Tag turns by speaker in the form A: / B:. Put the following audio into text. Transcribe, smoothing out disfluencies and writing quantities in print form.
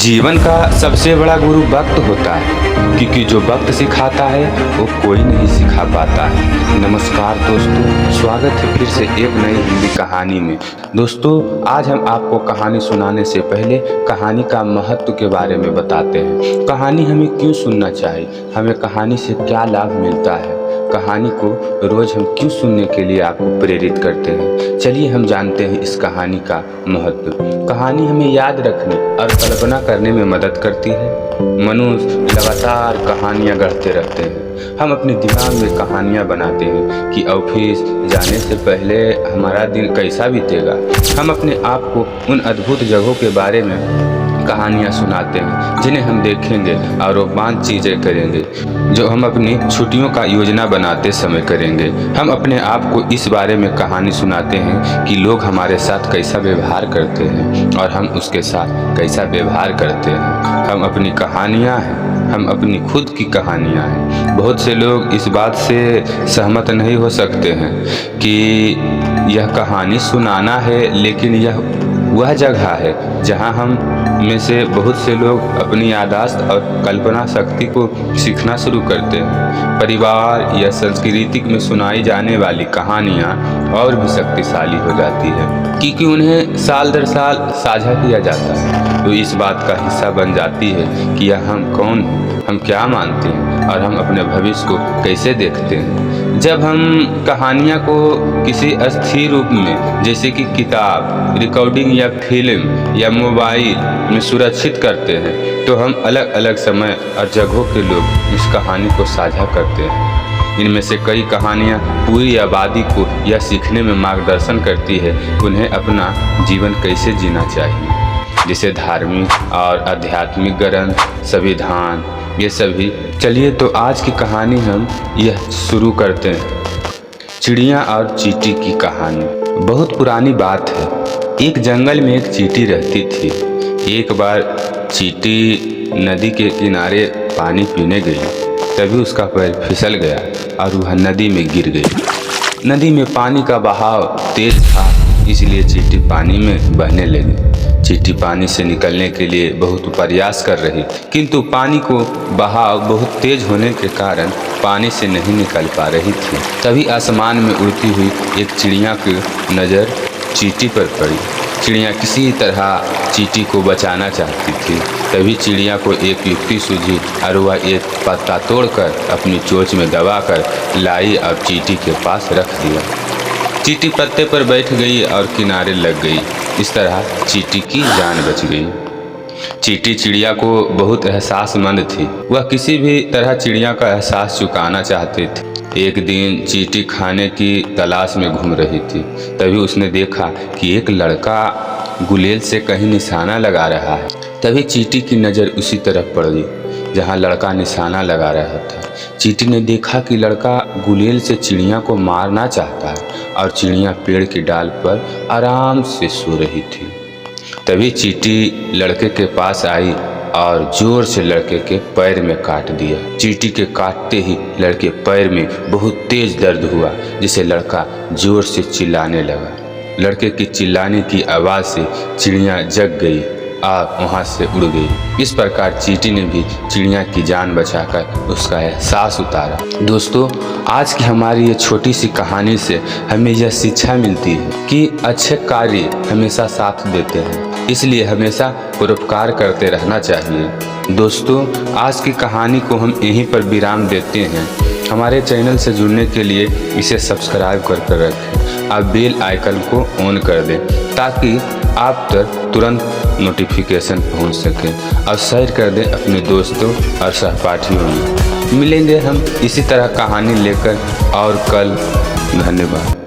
A: जीवन का सबसे बड़ा गुरु वक्त होता है, क्योंकि जो वक्त सिखाता है वो कोई नहीं सिखा पाता है। नमस्कार दोस्तों, स्वागत है फिर से एक नई हिंदी कहानी में। दोस्तों, आज हम आपको कहानी सुनाने से पहले कहानी का महत्व के बारे में बताते हैं। कहानी हमें क्यों सुनना चाहिए, हमें कहानी से क्या लाभ मिलता है, कहानी को रोज़ हम क्यों सुनने के लिए आपको प्रेरित करते हैं। चलिए हम जानते हैं इस कहानी का महत्व। कहानी हमें याद रखने और कल्पना करने में मदद करती है। मनुष्य लगातार कहानियाँ गढ़ते रहते हैं। हम अपने दिमाग में कहानियाँ बनाते हैं कि ऑफिस जाने से पहले हमारा दिन कैसा बीतेगा। हम अपने आप को उन अद्भुत जगहों के बारे में कहानियाँ सुनाते हैं जिन्हें हम देखेंगे और रोमांच चीज़ें करेंगे, जो हम अपनी छुट्टियों का योजना बनाते समय करेंगे। हम अपने आप को इस बारे में कहानी सुनाते हैं कि लोग हमारे साथ कैसा व्यवहार करते हैं और हम उसके साथ कैसा व्यवहार करते हैं। हम अपनी कहानियाँ हैं, हम अपनी खुद की कहानियाँ हैं। बहुत से लोग इस बात से सहमत नहीं हो सकते हैं कि यह कहानी सुनाना है, लेकिन यह वह जगह है जहां हम में से बहुत से लोग अपनी याददाश्त और कल्पना शक्ति को सीखना शुरू करते हैं। परिवार या संस्कृति में सुनाई जाने वाली कहानियाँ और भी शक्तिशाली हो जाती है, क्योंकि उन्हें साल दर साल साझा किया जाता है, तो इस बात का हिस्सा बन जाती है कि यह हम कौन हैं, हम क्या मानते हैं और हम अपने भविष्य को कैसे देखते हैं। जब हम कहानियाँ को किसी अस्थिर रूप में, जैसे कि किताब, रिकॉर्डिंग या फिल्म या मोबाइल में सुरक्षित करते हैं, तो हम अलग अलग समय और जगहों के लोग इस कहानी को साझा करते हैं। इनमें से कई कहानियाँ पूरी आबादी को यह सीखने में मार्गदर्शन करती है कि उन्हें अपना जीवन कैसे जीना चाहिए, जैसे धार्मिक और आध्यात्मिक ग्रंथ, संविधान, ये सभी। चलिए तो आज की कहानी हम यह शुरू करते हैं। चिड़िया और चींटी की कहानी। बहुत पुरानी बात है। एक जंगल में एक चींटी रहती थी। एक बार चींटी नदी के किनारे पानी पीने गई, तभी उसका पैर फिसल गया और वह नदी में गिर गई। नदी में पानी का बहाव तेज था, इसलिए चींटी पानी में बहने लगी। चींटी पानी से निकलने के लिए बहुत प्रयास कर रही, किंतु पानी को बहाव बहुत तेज होने के कारण पानी से नहीं निकल पा रही थी। तभी आसमान में उड़ती हुई एक चिड़िया की नज़र चींटी पर पड़ी। चिड़िया किसी तरह चींटी को बचाना चाहती थी। तभी चिड़िया को एक युक्ति सूझी और वह एक पत्ता तोड़कर अपनी चोंच में दबाकर लाई और चींटी के पास रख दिया। चींटी पत्ते पर बैठ गई और किनारे लग गई। इस तरह चींटी की जान बच गई। चींटी चिड़िया को बहुत एहसासमंद थी। वह किसी भी तरह चिड़िया का एहसास चुकाना चाहती थी। एक दिन चींटी खाने की तलाश में घूम रही थी। तभी उसने देखा कि एक लड़का गुलेल से कहीं निशाना लगा रहा है। तभी चींटी की नज़र उसी तरफ पड़ गई जहाँ लड़का निशाना लगा रहा था। चींटी ने देखा कि लड़का गुलेल से चिड़िया को मारना चाहता है और चिड़िया पेड़ की डाल पर आराम से सो रही थी। तभी चींटी लड़के के पास आई और जोर से लड़के के पैर में काट दिया। चींटी के काटते ही लड़के पैर में बहुत तेज दर्द हुआ, जिसे लड़का जोर से चिल्लाने लगा। लड़के की चिल्लाने की आवाज़ से चिड़िया जग गई और वहाँ से उड़ गई। इस प्रकार चींटी ने भी चिड़िया की जान बचाकर उसका एहसास उतारा। दोस्तों, आज की हमारी ये छोटी सी कहानी से हमें यह शिक्षा मिलती है कि अच्छे कार्य हमेशा साथ देते हैं, इसलिए हमेशा परोपकार करते रहना चाहिए। दोस्तों, आज की कहानी को हम यहीं पर विराम देते हैं। हमारे चैनल से जुड़ने के लिए इसे सब्सक्राइब कर रखें और बेल आइकन को ऑन कर दें, ताकि आप तक तुरंत नोटिफिकेशन पहुंच सके, और शेयर कर दें अपने दोस्तों और सहपाठियों में। मिलेंगे हम इसी तरह कहानी लेकर और कल। धन्यवाद।